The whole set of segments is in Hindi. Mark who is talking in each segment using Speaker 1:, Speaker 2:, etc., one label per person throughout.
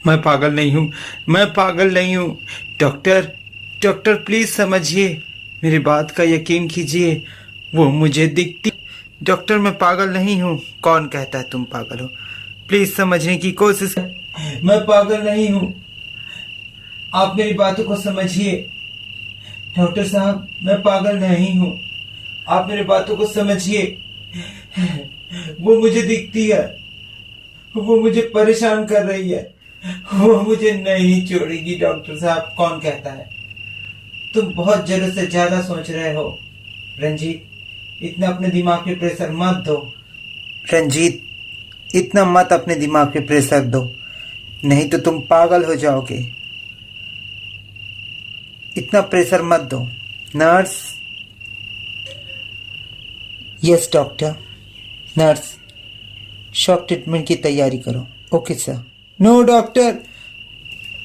Speaker 1: मैं पागल नहीं हूँ, मैं पागल नहीं हूँ। डॉक्टर, डॉक्टर प्लीज समझिए, मेरी बात का यकीन कीजिए। वो मुझे दिखती। डॉक्टर मैं पागल नहीं हूँ। कौन कहता है तुम पागल हो? प्लीज समझने की कोशिश। मैं पागल नहीं हूँ, आप मेरी बातों को समझिए। डॉक्टर साहब मैं पागल नहीं हूँ, आप मेरी बातों को समझिए। वो मुझे दिखती है, वो मुझे परेशान कर रही है, वो मुझे नहीं छोड़ेगी। डॉक्टर साहब कौन कहता है? तुम बहुत जरूरत से ज्यादा सोच रहे हो रंजीत, इतना अपने दिमाग पे प्रेशर मत दो। रंजीत, इतना मत अपने दिमाग पे प्रेशर दो, नहीं तो तुम पागल हो जाओगे। इतना प्रेशर मत दो। Nurse. Yes doctor. Nurse, shock treatment की तैयारी करो। Okay sir. No doctor,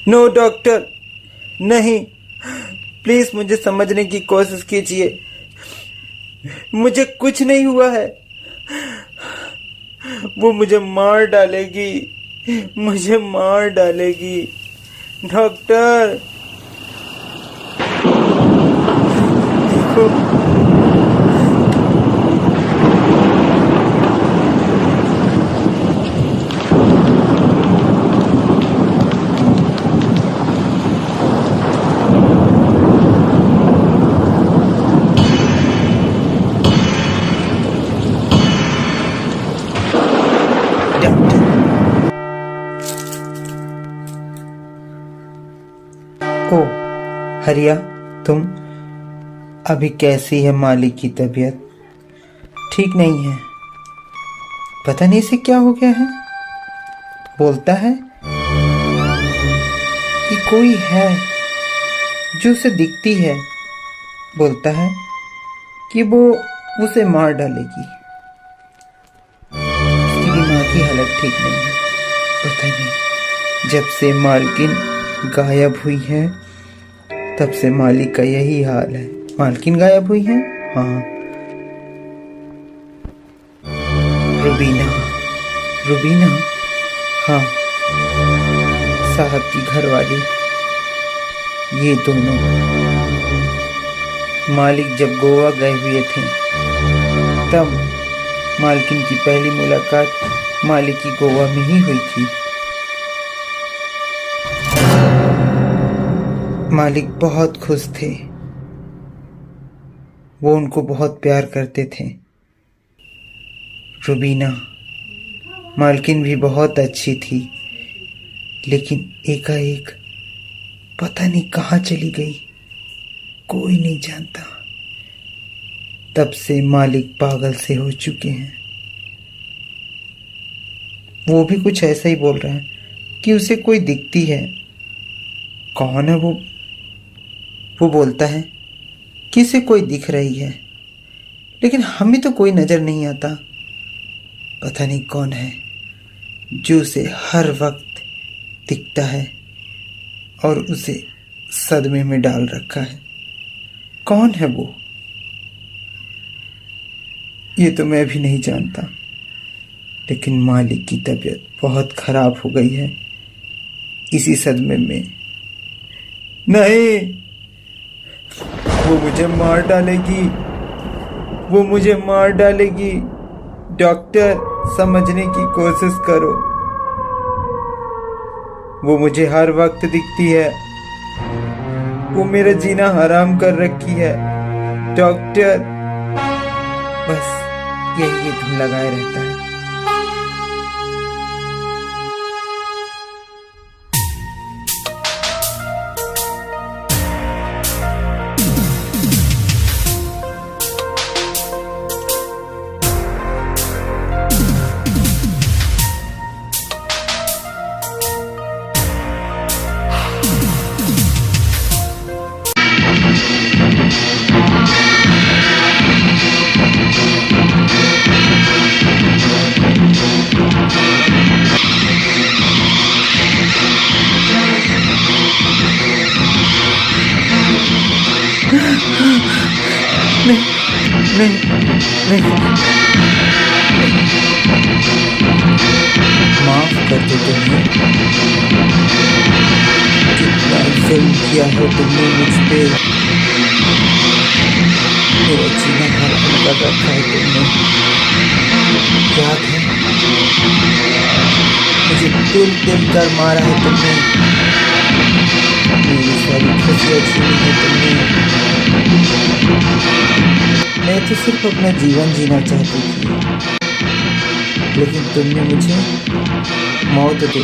Speaker 1: no doctor, नहीं। प्लीज मुझे समझने की कोशिश कीजिए, मुझे कुछ नहीं हुआ है। वो मुझे मार डालेगी, मुझे मार डालेगी। डॉक्टर देखो, ओ हरिया, तुम अभी कैसी है? मालिक की तबीयत ठीक नहीं है, पता नहीं इसे क्या हो गया है। बोलता है कि कोई है जो उसे दिखती है, बोलता है कि वो उसे मार डालेगी। इसकी दिमाग की हालत ठीक नहीं है। पता नहीं, जब से मालकिन गायब हुई है तब से मालिक का यही हाल है। मालकिन गायब हुई है? हाँ, रुबीना। रुबीना? हाँ, साहब की घरवाली। ये दोनों मालिक जब गोवा गए हुए थे तब मालकिन की पहली मुलाकात मालिक की गोवा में ही हुई थी। मालिक बहुत खुश थे, वो उनको बहुत प्यार करते थे। रुबीना, मालकिन भी बहुत अच्छी थी, लेकिन एकाएक पता नहीं कहाँ चली गई, कोई नहीं जानता। तब से मालिक पागल से हो चुके हैं। वो भी कुछ ऐसा ही बोल रहा है कि उसे कोई दिखती है। कौन है वो? वो बोलता है कि इसे कोई दिख रही है, लेकिन हमें तो कोई नजर नहीं आता। पता नहीं कौन है जो उसे हर वक्त दिखता है और उसे सदमे में डाल रखा है। कौन है वो? ये तो मैं भी नहीं जानता, लेकिन मालिक की तबीयत बहुत खराब हो गई है इसी सदमे में। नहीं, वो मुझे मार डालेगी, वो मुझे मार डालेगी। डॉक्टर समझने की कोशिश करो, वो मुझे हर वक्त दिखती है, वो मेरा जीना हराम कर रखी है। डॉक्टर, बस यही धुन लगाए रहता है। नहीं, नहीं, माफ कर दो तुम्हें। जुल्म किया है तुमने मुझ पे, मेरा जीना हराम कर रखा है तुमने। याद है मुझे तिल तिल कर मारा है तुमने, मेरी सारी खुशियाँ छीनी है तुमने। मैं तो सिर्फ अपना जीवन जीना चाहती थी, लेकिन तुमने मुझे मौत दे दी।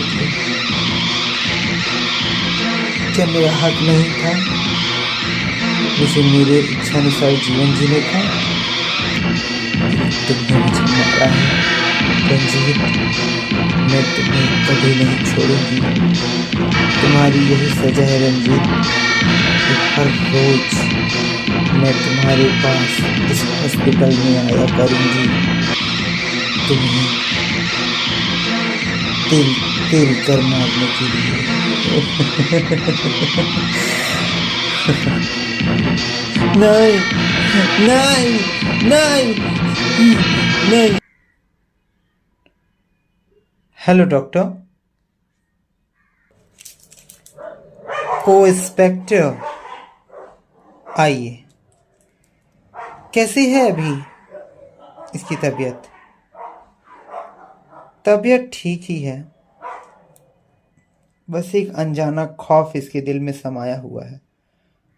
Speaker 1: क्या मेरा हक नहीं था मुझे मेरे इच्छानुसार जीवन जीने का? तुमने मुझे मारा है रंजीत, मैं तुम्हें कभी नहीं छोड़ूंगी। तुम्हारी यही सजा है रंजीत, हर रोज मैं तुम्हारे पास इस हॉस्पिटल में आया करूंगी, तुम्हें तिल तिल कर मारने के लिए। नहीं नहीं नहीं नहीं। Hello doctor. को इंस्पेक्टर, आइए। कैसी है अभी इसकी तबीयत? तबीयत ठीक ही है, बस एक अनजाना खौफ इसके दिल में समाया हुआ है।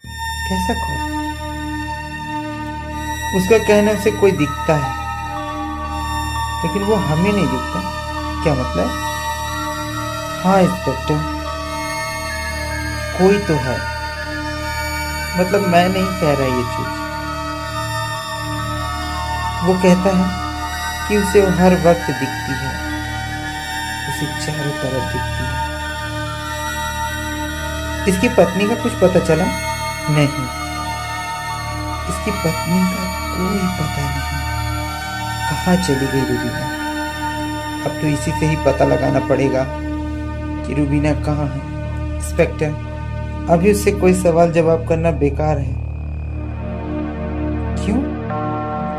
Speaker 1: कैसा खौफ? उसका कहने से कोई दिखता है, लेकिन वो हमें नहीं दिखता। क्या मतलब? हाँ इंस्पेक्टर, कोई तो है। मतलब मैं नहीं कह रहा ये चीज। वो कहता है कि उसे वो हर वक्त दिखती है, उसे चारों तरफ दिखती है। इसकी पत्नी का कुछ पता चला? नहीं, इसकी पत्नी का कोई पता नहीं। कहाँ चली गई रूबीना? अब तो इसी से ही पता लगाना पड़ेगा कि रूबीना कहाँ है। इंस्पेक्टर, अभी उससे कोई सवाल जवाब करना बेकार है। क्यों?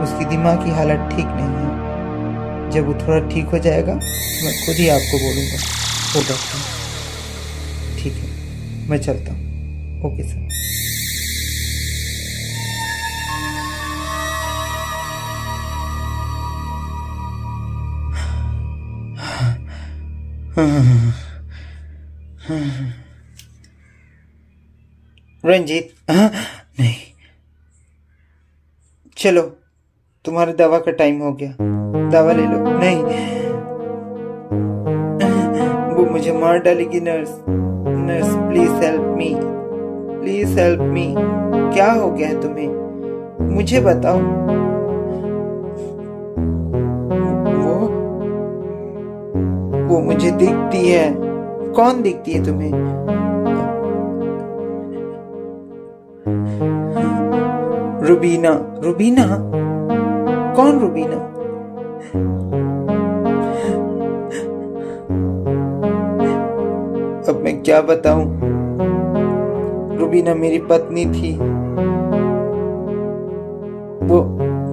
Speaker 1: उसकी दिमाग की हालत ठीक नहीं है। जब वो थोड़ा ठीक हो जाएगा मैं खुद ही आपको बोलूँगा। ओ डॉक्टर, ठीक है, मैं चलता हूँ। Okay sir. रंजीत, नहीं, चलो तुम्हारे दवा का टाइम हो गया, दवा ले लो। नहीं, वो मुझे मार डालेगी। Nurse, nurse please help me, please help me. क्या हो गया है तुम्हें? मुझे बताओ। वो मुझे दिखती है। कौन दिखती है तुम्हें? रूबीना। रूबीना? कौन रूबीना? अब मैं क्या बताऊं? रूबीना मेरी पत्नी थी। वो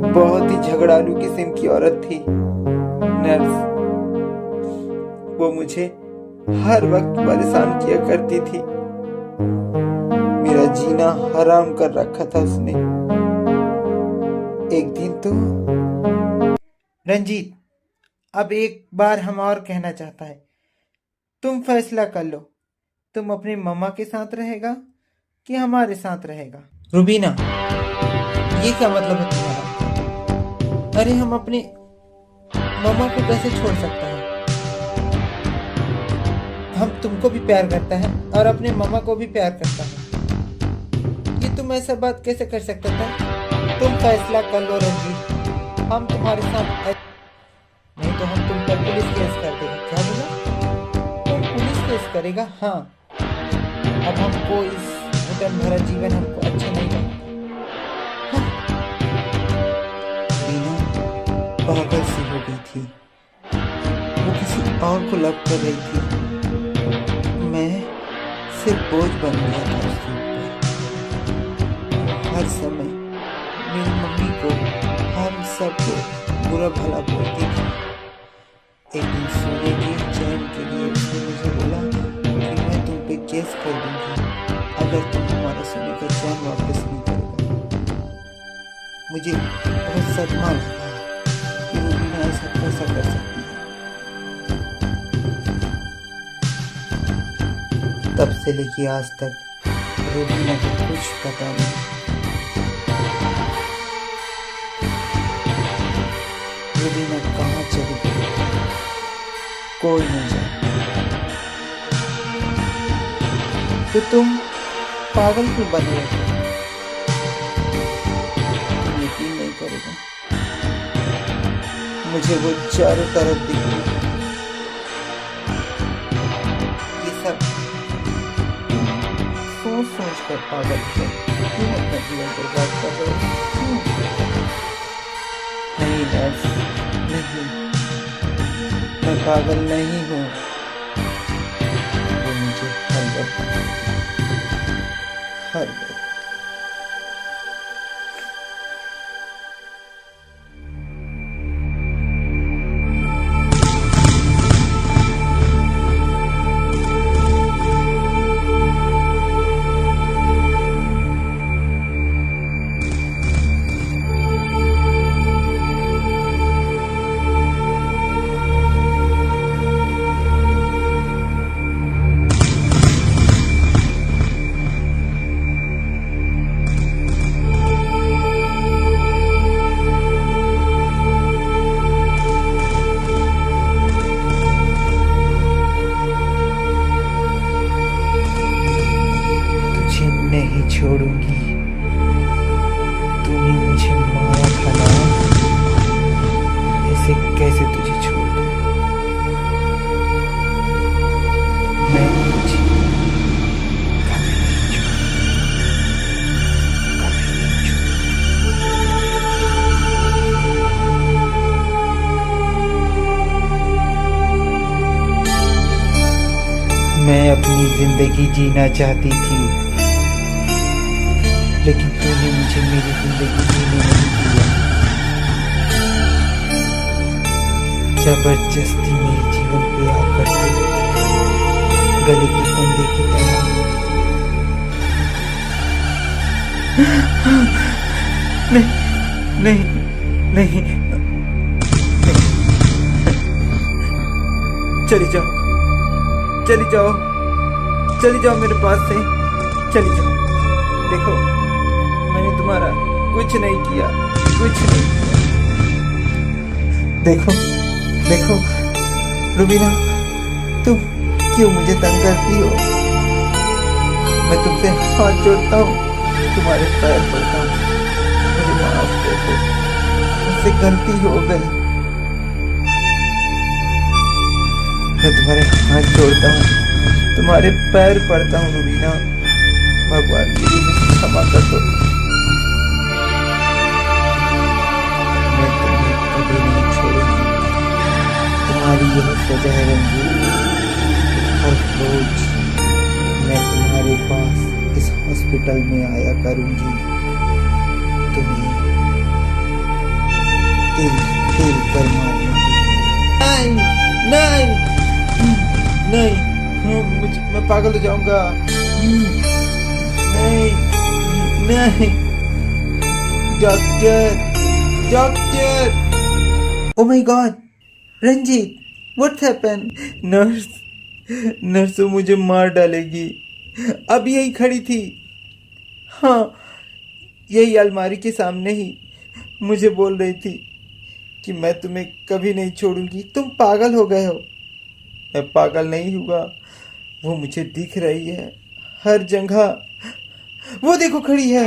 Speaker 1: बहुत ही झगड़ालू किस्म की औरत थी। नर्स, वो मुझे हर वक्त परेशान किया करती थी। मेरा जीना हराम कर रखा था उसने। एक दिन तो रंजीत, अब एक बार हम और कहना चाहता है, तुम फैसला कर लो, तुम अपनी मम्मा के साथ रहेगा कि हमारे साथ रहेगा? रूबीना, ये क्या मतलब है तुम्हारा? अरे हम अपनी मम्मा को कैसे छोड़ सकता है? हम तुमको भी प्यार करता है और अपने मम्मा को भी प्यार करता है। ये तुम ऐसा बात कैसे कर सकता था? तुम फैसला कर लो रंजीत, हम तुम्हारे साथ। नहीं तो हम तुम पर पुलिस केस कर देंगे। क्या बोला? तुम पुलिस केस करेगा? हाँ, अब हमको इस घुटन भरा जीवन हमको अच्छा नहीं लगता। बीना पागल सी हो गई थी, वो किसी और को लव कर रही थी। मैं सिर्फ बोझ बन गया था उसके ऊपर। हर समय मेरी मम्मी को, हम सबको बुरा भला बोलती थी। एक दिन सोने के चैन के लिए उसने मुझे बोला कि मैं तुम पे केस कर दूंगी अगर तुम हमारा सोने का चैन वापस नहीं करेगा। मुझे बहुत सदमा लगा कि रूबीना ऐसा कैसा कर सकती है। तब से लेके आज तक रूबीना को कुछ पता नहीं। रूबीना कहाँ चली गई, कोई नहीं जानता। तो तुम पागल क्यों बने हो? तुम यकीन नहीं करेगा, मुझे वो चारों तरफ दिखती है। ये सब सोच सोच कर पागल क्यों अपना जीवन बर्बाद कर रहे हो? क्यों? नहीं नर्स, नहीं, मैं पागल नहीं हूँ। वो मुझे हर वक्त नहीं छोड़ूंगी। तूने मुझे मारा था ना, ऐसे कैसे तुझे छोड़ दूं? मैं तुझे कभी नहीं छोड़ूंगी। मैं अपनी जिंदगी जीना चाहती थी, लेकिन तूने मुझे मेरी जिंदगी जीने नहीं दिया। जबरदस्ती मेरे जीवन पे आकर गले के फंदे की तरह नहीं नहीं नहीं, चली जाओ, चली जाओ, चली जाओ मेरे पास से, चली जाओ। देखो, मैंने तुम्हारा कुछ नहीं किया, कुछ नहीं किया। देखो देखो रूबीना, तुम क्यों मुझे तंग करती हो? मैं तुमसे हाथ जोड़ता हूँ, तुम्हारे पैर पड़ता हूँ, मुझे माफ कर दो, मुझसे गलती हो गई। मैं तुम्हारे हाथ जोड़ता हूँ, तुम्हारे पैर पड़ता हूँ रूबीना, भगवान के लिए मुझे क्षमा कर दो। मैं तुम्हें कभी नहीं छोड़ूंगी। तुम्हारी यह सजा है रंजीत, हर रोज मैं तुम्हारे पास इस हॉस्पिटल में आया करूंगी, तुम्हें तिल तिल कर मारने की। नहीं नहीं नहीं, मैं पागल हो जाऊंगा। नहीं नहीं, doctor doctor, oh my God, Ranjit, what happen? Nurse वो मुझे मार डालेगी। अब यही खड़ी थी, हाँ, यही अलमारी के सामने ही मुझे बोल रही थी कि मैं तुम्हें कभी नहीं छोड़ूंगी। तुम पागल हो गए हो। मैं पागल नहीं हुआ, वो मुझे दिख रही है हर जगह। वो देखो खड़ी है।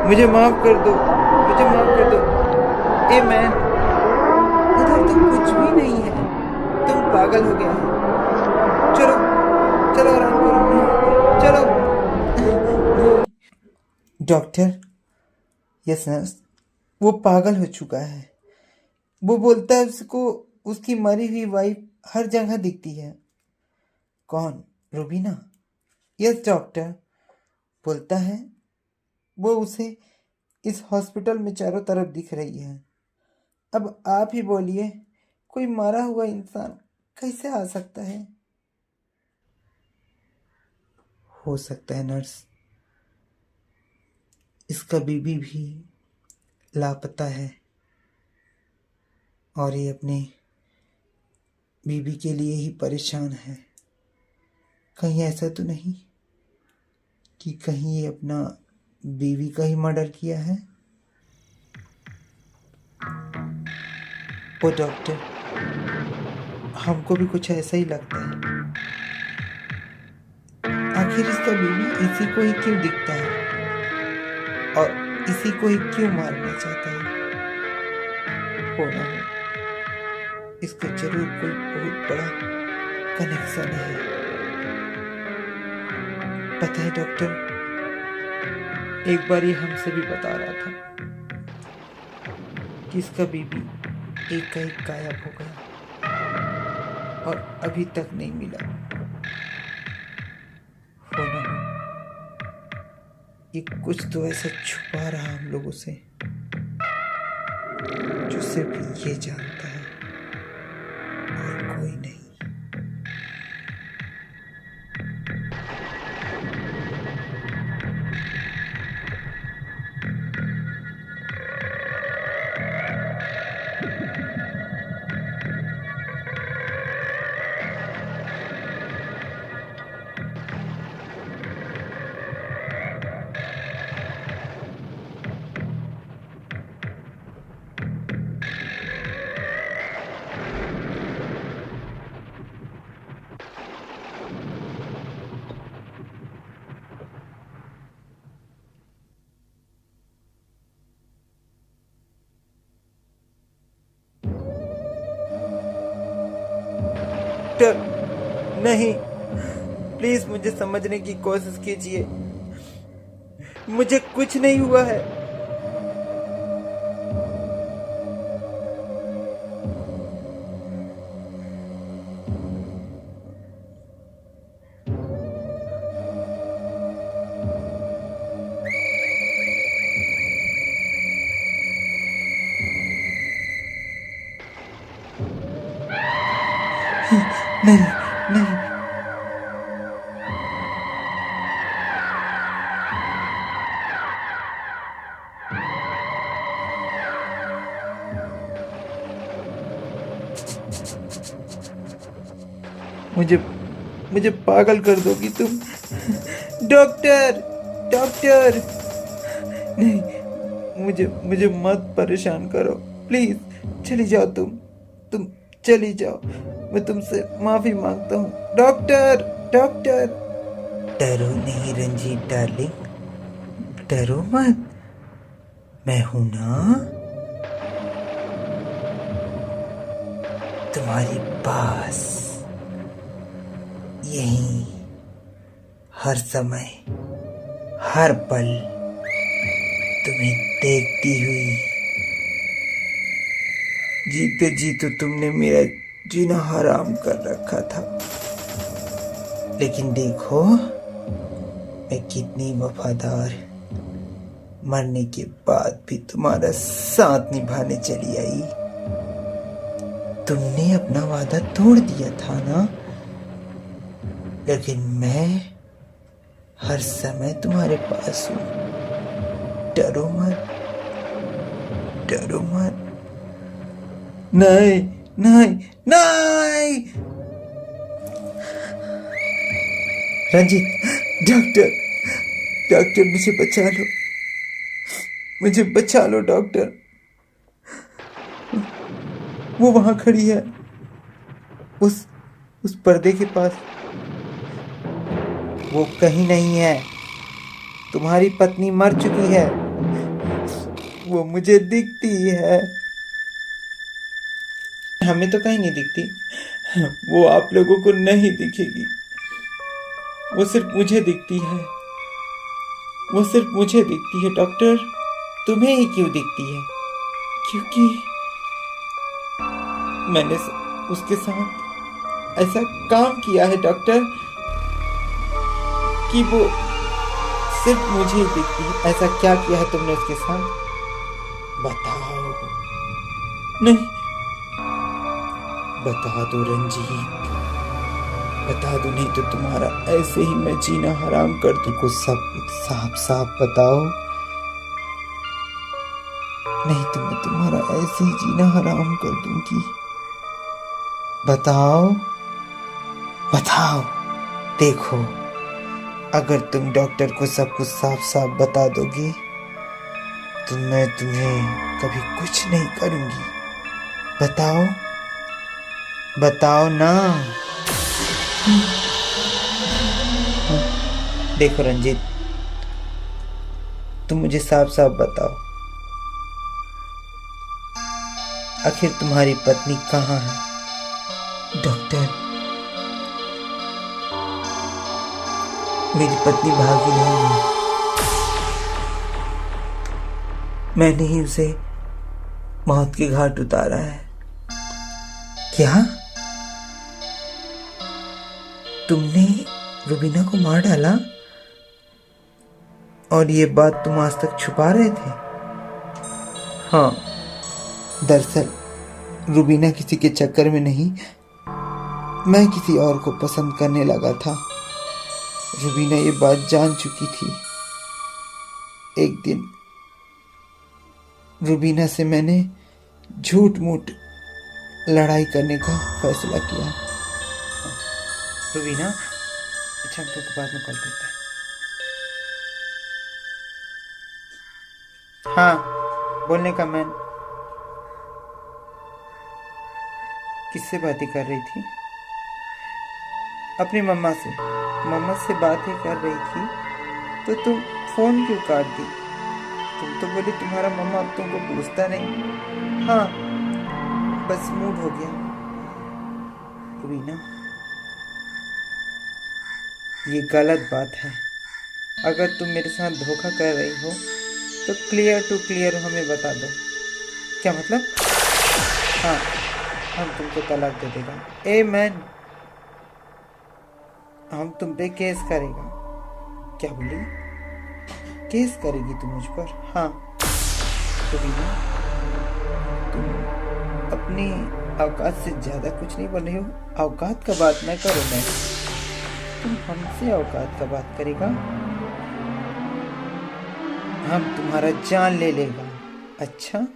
Speaker 1: मुझे माफ कर दो, मुझे माफ कर दो। ए मैन, उधर तो कुछ भी नहीं है, तुम पागल हो गया है। चलो चलो आराम करो, चलो। डॉक्टर, यस नर्स, वो पागल हो चुका है। वो बोलता है उसको उसकी मरी हुई वाइफ हर जगह दिखती है। कौन? रूबीना? यस डॉक्टर, बोलता है वो उसे इस हॉस्पिटल में चारों तरफ दिख रही है। अब आप ही बोलिए कोई मारा हुआ इंसान कैसे आ सकता है? हो सकता है नर्स, इसका बीबी भी लापता है और ये अपने बीबी के लिए ही परेशान है। कहीं ऐसा तो नहीं कि कहीं ये अपना बीवी का ही मर्डर किया है? ओ डॉक्टर, हमको भी कुछ ऐसा ही लगता है। आखिर इसका बीवी इसी को ही क्यों दिखता है और इसी को ही क्यों मारना चाहता है? हो ना हो, इसका जरूर कोई बहुत बड़ा कनेक्शन है। पता है डॉक्टर, एक बार ये हमसे भी बता रहा था कि इसका बीबी एक का एक गायब हो गया और अभी तक नहीं मिला। हो ना हो, ये कुछ तो ऐसा छुपा रहा हम लोगों से जो सिर्फ ये जानता है और कोई नहीं। डॉक्टर नहीं, प्लीज मुझे समझने की कोशिश कीजिए। मुझे कुछ नहीं हुआ है। नहीं नहीं, मुझे मुझे पागल कर दोगी तुम। डॉक्टर डॉक्टर, नहीं, मुझे मुझे मत परेशान करो प्लीज। चली जाओ तुम चली जाओ। मैं तुमसे माफी मांगता हूँ डॉक्टर डॉक्टर। डरो नहीं रंजीत डार्लिंग, डरो मत, मैं हूं ना तुम्हारे पास, यहीं हर समय हर पल तुम्हें देखती हुई। जीते जी तो तुमने मेरा जीना हराम कर रखा था, लेकिन देखो मैं कितनी वफादार, मरने के बाद भी तुम्हारा साथ निभाने चली आई। तुमने अपना वादा तोड़ दिया था ना, लेकिन मैं हर समय तुम्हारे पास हूं। डरो मत, डरो मत। नहीं नहीं नहीं, रंजीत, डॉक्टर डॉक्टर मुझे बचा लो, मुझे बचा लो डॉक्टर। वो वहां खड़ी है, उस पर्दे के पास। वो कहीं नहीं है, तुम्हारी पत्नी मर चुकी है, वो मुझे दिखती है। हमें तो कहीं नहीं दिखती, वो आप लोगों को नहीं दिखेगी, वो सिर्फ मुझे दिखती है, वो सिर्फ मुझे दिखती है डॉक्टर। तुम्हें ही क्यों दिखती है? क्योंकि मैंने उसके साथ ऐसा काम किया है डॉक्टर कि वो सिर्फ मुझे ही दिखती है। ऐसा क्या किया है तुमने उसके साथ? बताओ। नहीं बता दो रंजीत, बता दो, नहीं तो तुम्हारा ऐसे ही मैं जीना हराम कर दूं। कुछ सब कुछ साफ साफ बताओ, नहीं तो मैं तुम्हारा ऐसे ही जीना हराम कर दूंगी। बताओ बताओ। देखो, अगर तुम डॉक्टर को सब कुछ साफ साफ बता दोगे तो मैं तुम्हें कभी कुछ नहीं करूंगी। बताओ बताओ ना। देखो रंजीत, तुम मुझे साफ साफ बताओ, आखिर तुम्हारी पत्नी कहाँ है? डॉक्टर, मेरी पत्नी भागी नहीं है, मैंने ही उसे मौत के घाट उतारा है। क्या तुमने रुबीना को मार डाला? और ये बात तुम आज तक छुपा रहे थे? हाँ, दरअसल रुबीना किसी के चक्कर में नहीं, मैं किसी और को पसंद करने लगा था। रुबीना ये बात जान चुकी थी। एक दिन रुबीना से मैंने झूठ मूठ लड़ाई करने का फैसला किया। रुबीना, अच्छा, हम तुमको बाद में कॉल करते हैं। हाँ, बोलने का मैं किससे बातें कर रही थी? अपनी मम्मा से। मम्मा से बातें कर रही थी तो तुम फोन क्यों काट दी? तुम तो बोली तुम्हारा मम्मा अब तुमको पूछता नहीं। हाँ, बस मूड हो गया। रुबीना, ये गलत बात है। अगर तुम मेरे साथ धोखा कर रही हो तो क्लियर टू क्लियर हमें बता दो। क्या मतलब? हाँ, हम तुमको तलाक दे देगा। ए मैन, हम तुम पे केस करेगा। क्या बोली? केस करेगी तुम मुझ पर? हाँ। रुबीना, तुम अपनी औकात से ज्यादा कुछ नहीं बोल रही हो। औकात का बात न करो। मैं तुम हमसे औकात का बात करेगा? हम तुम्हारा जान ले लेगा। अच्छा,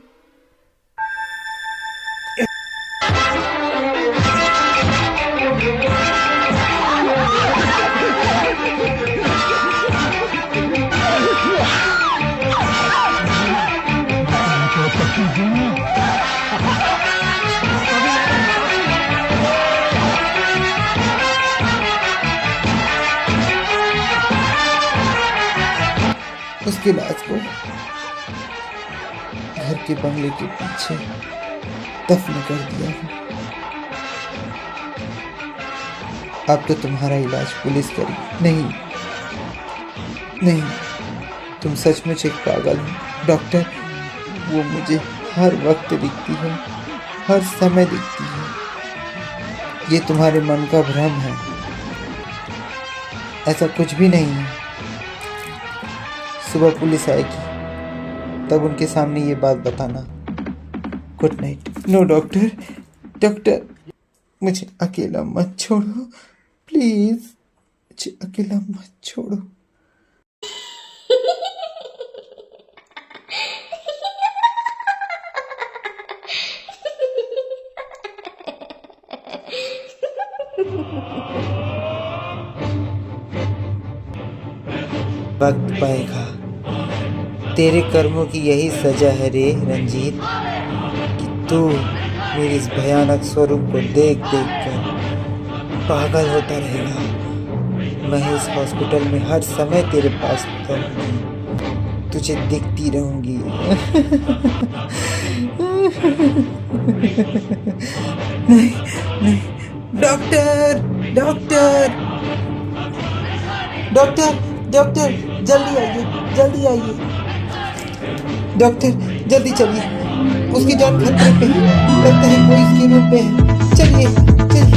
Speaker 1: उसकी लाश को घर के बंगले के पीछे दफन कर दिया है। अब तो तुम्हारा इलाज पुलिस करी। नहीं नहीं, तुम सचमुच एक पागल हो। डॉक्टर, वो मुझे हर वक्त दिखती है, हर समय दिखती है। ये तुम्हारे मन का भ्रम है, ऐसा कुछ भी नहीं है। सुबह पुलिस आएगी, तब उनके सामने ये बात बताना। Good night. No doctor, doctor, मुझे अकेला मत छोड़ो प्लीज, मुझे अकेला मत छोड़ो। वक्त पाएगा, तेरे कर्मों की यही सजा है रे रंजीत, कि तू मेरे इस भयानक स्वरूप को देख देख कर पागल होता रहेगा। मैं इस हॉस्पिटल में हर समय तेरे पास रहूंगी, तुझे दिखती रहूंगी। नहीं नहीं, डॉक्टर डॉक्टर डॉक्टर डॉक्टर, जल्दी आइए, जल्दी आइए। डॉक्टर, जल्दी चलिए, उसकी जान खतरे पे है, लगता है कोई इसके रूम पे है। चलिए चलिए।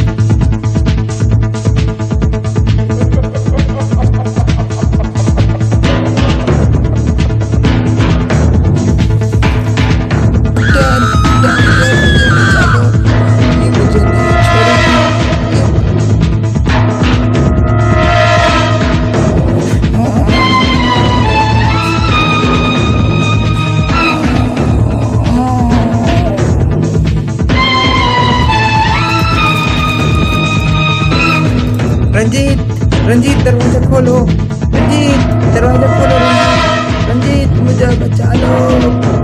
Speaker 1: डॉक्टर, डॉक्टर, मुझे बचा लो, ये मुझे नहीं रंजीत, रंजीत दरवाजा खोलो, रंजीत दरवाजा खोलो, रंजीत, रंजीत मुझे बचा लो।